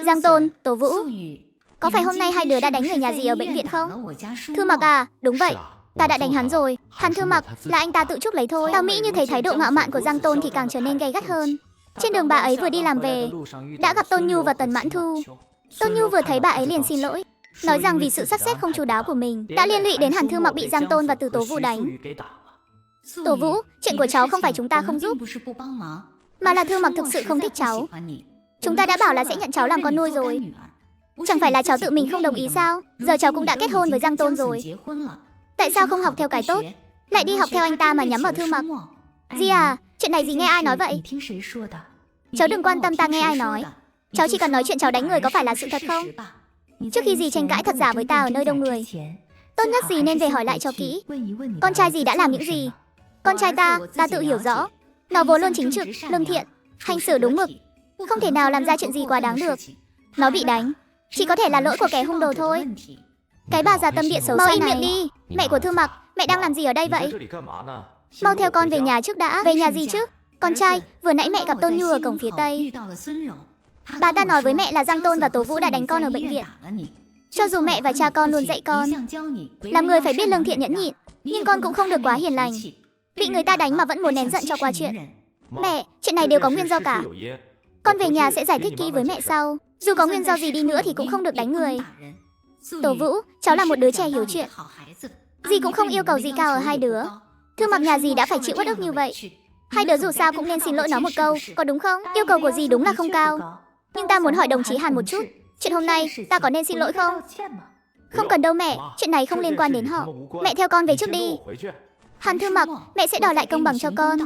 Giang Tôn, Tố Vũ, có phải hôm nay hai đứa đã đánh người nhà gì ở bệnh viện không? Thư Mặc à, đúng vậy. Ta đã đánh hắn rồi. Hắn Thư Mặc, là anh ta tự chuốc lấy thôi. Tao Mỹ như thấy thái độ ngạo mạn của Giang Tôn thì càng trở nên gay gắt hơn. Trên đường bà ấy vừa đi làm về, đã gặp Tôn Nhu và Tần Mãn Thu. Tôn Nhu vừa thấy bà ấy liền xin lỗi, nói rằng vì sự sắp xếp không chu đáo của mình đã liên lụy đến Hàn Thư Mặc bị Giang Tôn và Từ Tố Vũ đánh. Tố Vũ, chuyện của cháu không phải chúng ta không giúp, mà là Thư Mặc thực sự không thích cháu. Chúng ta đã bảo là sẽ nhận cháu làm con nuôi rồi. Chẳng phải là cháu tự mình không đồng ý sao? Giờ cháu cũng đã kết hôn với Giang Tôn rồi. Tại sao không học theo cái tốt, lại đi học theo anh ta mà nhắm vào Thư Mặc? Dì à, chuyện này dì nghe ai nói vậy? Cháu đừng quan tâm ta nghe ai nói. Cháu chỉ cần nói chuyện cháu đánh người có phải là sự thật không? Trước khi dì tranh cãi thật giả với ta ở nơi đông người, tốt nhất dì nên về hỏi lại cho kỹ. Con trai dì đã làm những gì? Con trai ta tự hiểu rõ. Nó vốn luôn chính trực, lương thiện, hành xử đúng mực, không thể nào làm ra chuyện gì quá đáng được. Nó bị đánh chỉ có thể là lỗi của kẻ hung đồ thôi. Cái bà già tâm địa xấu xa này. Mau im miệng đi. Mẹ của Thư Mặc, mẹ đang làm gì ở đây vậy? Mau theo con về nhà trước đã. Về nhà gì chứ? Con trai, vừa nãy mẹ gặp Tôn Nhu ở cổng phía tây. Bà ta nói với mẹ là Giang Tôn và Tố Vũ đã đánh con ở bệnh viện. Cho dù mẹ và cha con luôn dạy con làm người phải biết lương thiện nhẫn nhịn, nhưng con cũng không được quá hiền lành. Bị người ta đánh mà vẫn muốn nén giận cho qua chuyện. Mẹ, chuyện này đều có nguyên do cả. Con về nhà sẽ giải thích kỹ với mẹ sau. Dù có nguyên do gì đi nữa thì cũng không được đánh người. Tố Vũ, cháu là một đứa trẻ hiểu chuyện. Dì cũng không yêu cầu gì cao ở hai đứa. Thư Mặc nhà dì đã phải chịu uất ức như vậy. Hai đứa dù sao cũng nên xin lỗi nó một câu, có đúng không? Yêu cầu của dì đúng là không cao. Nhưng ta muốn hỏi đồng chí Hàn một chút. Chuyện hôm nay, ta có nên xin lỗi không? Không cần đâu mẹ, chuyện này không liên quan đến họ. Mẹ theo con về trước đi. Hàn Thư Mặc, mẹ sẽ đòi lại công bằng cho con.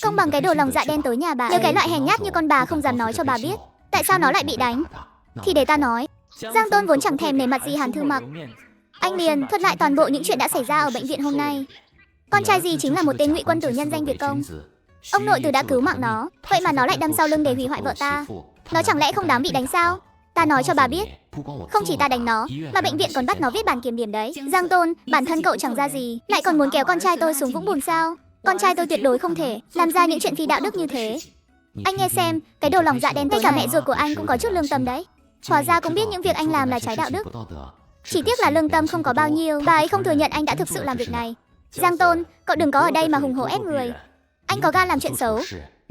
Công bằng cái đồ lòng dạ đen tối nhà bà. Nếu cái loại hèn nhát như con bà không dám nói cho bà biết tại sao nó lại bị đánh, thì để ta nói. Giang Tôn vốn chẳng thèm nể mặt gì Hàn Thư Mặc. Anh liền thuật lại toàn bộ những chuyện đã xảy ra ở bệnh viện hôm nay. Con trai dì chính là một tên ngụy quân tử nhân danh Việt Công. Ông nội từ đã cứu mạng nó, vậy mà nó lại đâm sau lưng để hủy hoại vợ ta. Nó chẳng lẽ không đáng bị đánh sao? Ta nói cho bà biết, không chỉ ta đánh nó, mà bệnh viện còn bắt nó viết bản kiểm điểm đấy. Giang Tôn, bản thân cậu chẳng ra gì, lại còn muốn kéo con trai tôi xuống vũng bùn sao? Con trai tôi tuyệt đối không thể làm ra những chuyện phi đạo đức như thế. Anh nghe xem, cái đồ lòng dạ đen tối, cả mẹ ruột của anh cũng có chút lương tâm đấy. Hóa ra cũng biết những việc anh làm là trái đạo đức. Chỉ tiếc là lương tâm không có bao nhiêu. Bà ấy không thừa nhận anh đã thực sự làm việc này. Giang Tôn, cậu đừng có ở đây mà hùng hổ ép người. Anh có gan làm chuyện xấu,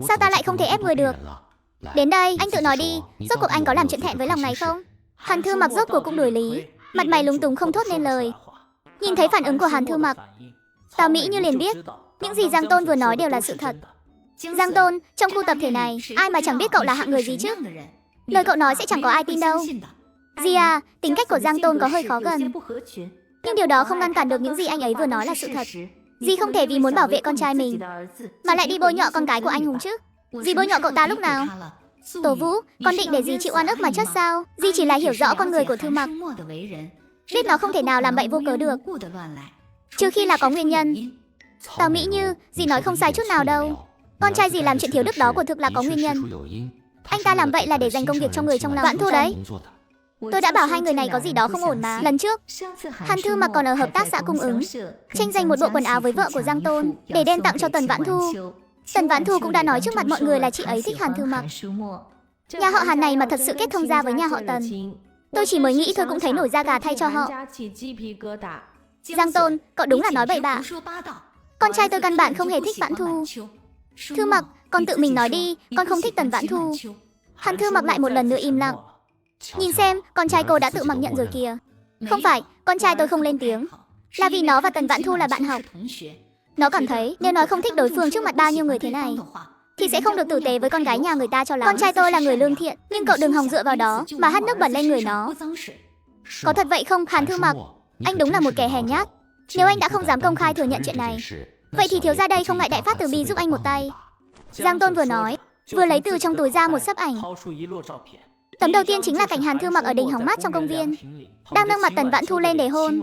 sao ta lại không thể ép người được? Đến đây, anh tự nói đi, rốt cuộc anh có làm chuyện thẹn với lòng này không? Hàn Thư Mặc rốt cuộc cũng đuổi lý, mặt mày lúng túng không thốt nên lời. Nhìn thấy phản ứng của Hàn Thư Mặc, Tào Mỹ Như liền biết những gì Giang Tôn vừa nói đều là sự thật. Giang Tôn, trong khu tập thể này, ai mà chẳng biết cậu là hạng người gì chứ? Lời cậu nói sẽ chẳng có ai tin đâu. Dì à, tính cách của Giang Tôn có hơi khó gần, nhưng điều đó không ngăn cản được những gì anh ấy vừa nói là sự thật. Dì không thể vì muốn bảo vệ con trai mình mà lại đi bôi nhọ con cái của anh hùng chứ. Dì bôi nhọ cậu ta lúc nào? Tố Vũ, con định để dì chịu oan ức mà chết sao? Dì chỉ là hiểu rõ con người của Thư Mặc, biết nó không thể nào làm bậy vô cớ được, trừ khi là có nguyên nhân. Tào Mỹ Như, dì nói không sai chút nào đâu. Con trai dì làm chuyện thiếu đức đó của thực là có nguyên nhân. Anh ta làm vậy là để dành công việc cho người trong lòng. Vãn Thu đấy. Tôi đã bảo hai người này có gì đó không ổn mà. Lần trước, Hàn Thư Mặc còn ở hợp tác xã cung ứng, tranh giành một bộ quần áo với vợ của Giang Tôn để đem tặng cho Tần Vãn Thu. Tần Vãn Thu cũng đã nói trước mặt mọi người là chị ấy thích Hàn Thư Mặc. Nhà họ Hàn này mà thật sự kết thông gia với nhà họ Tần, tôi chỉ mới nghĩ thôi cũng thấy nổi da gà thay cho họ. Giang Tôn, cậu đúng là nói bậy bạ. Con trai tôi căn bản không hề thích Vãn Thu. Thư Mặc, con tự mình nói đi, con không thích Tần Vãn Thu. Hàn Thư Mặc lại một lần nữa im lặng. Nhìn xem, con trai cô đã tự mặc nhận rồi kìa. Không phải, con trai tôi không lên tiếng là vì nó và Tần Vãn Thu là bạn học. Nó cảm thấy nếu nói không thích đối phương trước mặt bao nhiêu người thế này thì sẽ không được tử tế với con gái nhà người ta cho lắm. Con trai tôi là người lương thiện, nhưng cậu đừng hòng dựa vào đó mà hắt nước bẩn lên người nó. Có thật vậy không, Hàn Thư Mặc? Anh đúng là một kẻ hèn nhát. Nếu anh đã không dám công khai thừa nhận chuyện này, vậy thì thiếu gia đây không ngại đại phát từ bi giúp anh một tay. Giang Tôn vừa nói, vừa lấy từ trong túi ra một sấp ảnh. Tấm đầu tiên chính là cảnh Hàn Thư Mặc ở đình hóng mát trong công viên, đang nâng mặt Tần Vãn Thu lên để hôn.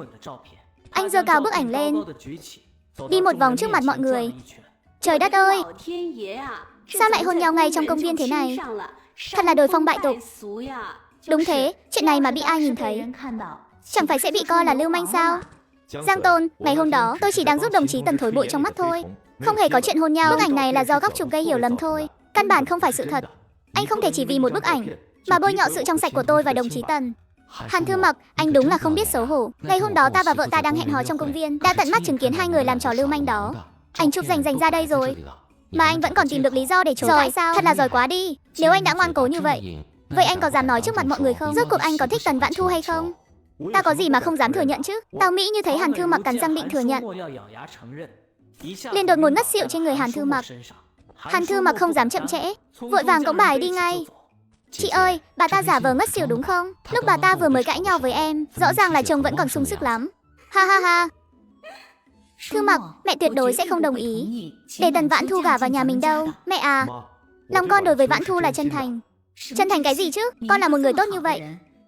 Anh giơ cao bức ảnh lên, đi một vòng trước mặt mọi người. Trời đất ơi, sao lại hôn nhau ngay trong công viên thế này? Thật là đồi phong bại tục. Đúng thế, chuyện này mà bị ai nhìn thấy, chẳng phải sẽ bị coi là lưu manh sao? Giang Tôn, ngày hôm đó tôi chỉ đang giúp đồng chí Tần thổi bụi trong mắt thôi, không hề có chuyện hôn nhau. Bức ảnh này là do góc chụp gây hiểu lầm thôi, căn bản không phải sự thật. Anh không thể chỉ vì một bức ảnh mà bôi nhọ sự trong sạch của tôi và đồng chí Tần. Hàn Thư Mặc, anh đúng là không biết xấu hổ. Ngày hôm đó ta và vợ ta đang hẹn hò trong công viên, đã tận mắt chứng kiến hai người làm trò lưu manh đó. Ảnh chụp dành ra đây rồi. Mà anh vẫn còn tìm được lý do để chối. Tại sao? Thật là giỏi quá đi. Nếu anh đã ngoan cố như vậy, vậy anh có dám nói trước mặt mọi người không? Rốt cuộc anh có thích Tần Vãn Thu hay không? Ta có gì mà không dám thừa nhận chứ? Tao Mỹ như thấy Hàn Thư Mặc cắn răng định thừa nhận, liền đột ngột ngất xỉu trên người Hàn Thư Mặc. Hàn Thư Mặc không dám chậm trễ, vội vàng cõng bà ấy đi ngay. Chị ơi, bà ta giả vờ ngất xỉu đúng không? Lúc bà ta vừa mới cãi nhau với em, rõ ràng là chồng vẫn còn sung sức lắm. Ha ha ha. Thư Mặc, mẹ tuyệt đối sẽ không đồng ý để Tần Vãn Thu gả vào nhà mình đâu. Mẹ à, lòng con đối với Vãn Thu là chân thành. Chân thành cái gì chứ? Con là một người tốt như vậy,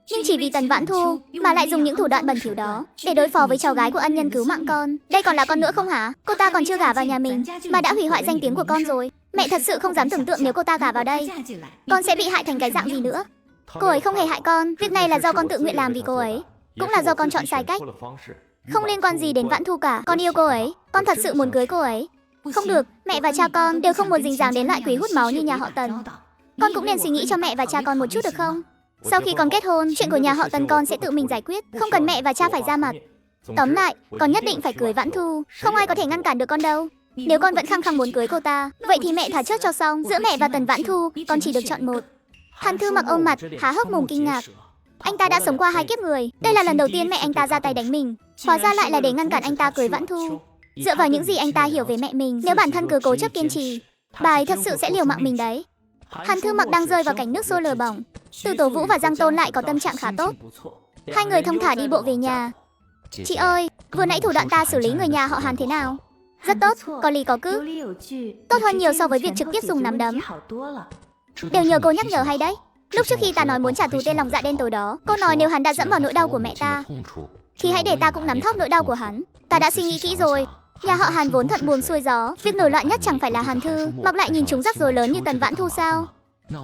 nhưng chỉ vì Tần Vãn Thu mà lại dùng những thủ đoạn bẩn thỉu đó để đối phó với cháu gái của ân nhân cứu mạng con. Đây còn là con nữa không hả? Cô ta còn chưa gả vào nhà mình mà đã hủy hoại danh tiếng của con rồi. Mẹ thật sự không dám tưởng tượng nếu cô ta gả vào đây, con sẽ bị hại thành cái dạng gì nữa. Cô ấy không hề hại con, việc này là do con tự nguyện làm vì cô ấy, cũng là do con chọn sai cách. Không liên quan gì đến Vãn Thu cả. Con yêu cô ấy, con thật sự muốn cưới cô ấy. Không được, mẹ và cha con đều không muốn dính dáng đến loại quỷ hút máu như nhà họ Tần. Con cũng nên suy nghĩ cho mẹ và cha con một chút được không? Sau khi con kết hôn, chuyện của nhà họ Tần con sẽ tự mình giải quyết, không cần mẹ và cha phải ra mặt. Tóm lại, con nhất định phải cưới Vãn Thu, không ai có thể ngăn cản được con đâu. Nếu con vẫn khăng khăng muốn cưới cô ta, vậy thì mẹ thả chốt cho xong. Giữa mẹ và Tần Vãn Thu, con chỉ được chọn một. Hàn Thư Mặc ôm mặt, há hốc mồm kinh ngạc. Anh ta đã sống qua 2 kiếp người, đây là lần đầu tiên mẹ anh ta ra tay đánh mình, hóa ra lại là để ngăn cản anh ta cưới Vãn Thu. Dựa vào những gì anh ta hiểu về mẹ mình, nếu bản thân cứ cố chấp kiên trì, bà ấy thật sự sẽ liều mạng mình đấy. Hàn Thư Mặc đang rơi vào cảnh nước sôi lửa bỏng. Từ Tố Vũ và Giang Tôn lại có tâm trạng khá tốt. Hai người thong thả đi bộ về nhà. Chị ơi, vừa nãy thủ đoạn ta xử lý người nhà họ Hàn thế nào? Rất tốt, có lý có cứ. Tốt hơn nhiều so với việc trực tiếp dùng nắm đấm. Đều nhờ cô nhắc nhở hay đấy. Lúc trước khi ta nói muốn trả thù tên lòng dạ đen tối đó, cô nói nếu hắn đã dẫm vào nỗi đau của mẹ ta, thì hãy để ta cũng nắm thóp nỗi đau của hắn. Ta đã suy nghĩ kỹ rồi. Nhà họ Hàn vốn thuận buồm xuôi gió, việc nổi loạn nhất chẳng phải là Hàn Thư Mặc lại nhìn chúng rắc rối lớn như Tần Vãn Thu sao?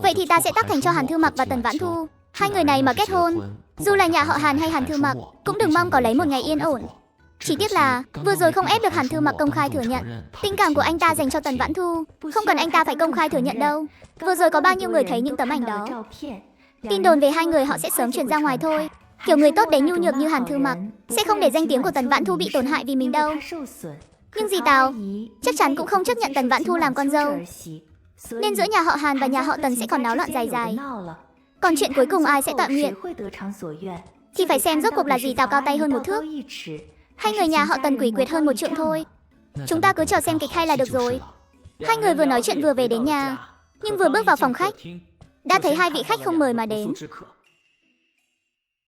Vậy thì ta sẽ tác thành cho Hàn Thư Mặc và Tần Vãn Thu. Hai người này mà kết hôn, dù là nhà họ Hàn hay Hàn Thư Mặc, cũng đừng mong có lấy một ngày yên ổn. Chỉ tiếc là vừa rồi không ép được Hàn Thư Mặc công khai thừa nhận tình cảm của anh ta dành cho Tần Vãn Thu. Không cần anh ta phải công khai thừa nhận đâu. Vừa rồi có bao nhiêu người thấy những tấm ảnh đó. Tin đồn về hai người họ sẽ sớm truyền ra ngoài thôi. Kiểu người tốt đến nhu nhược như Hàn Thư Mặc sẽ không để danh tiếng của Tần Vãn Thu bị tổn hại vì mình đâu. Nhưng dì Tào chắc chắn cũng không chấp nhận Tần Vãn Thu làm con dâu, nên giữa nhà họ Hàn và nhà họ Tần sẽ còn náo loạn dài dài. Còn chuyện cuối cùng ai sẽ tọa nguyện thì phải xem rốt cuộc là dì Tào cao tay hơn một thước, hay người nhà họ Tần quỷ quyệt hơn một trượng thôi. Chúng ta cứ chờ xem kịch hay là được rồi. Hai người vừa nói chuyện vừa về đến nhà, nhưng vừa bước vào phòng khách đã thấy hai vị khách không mời mà đến.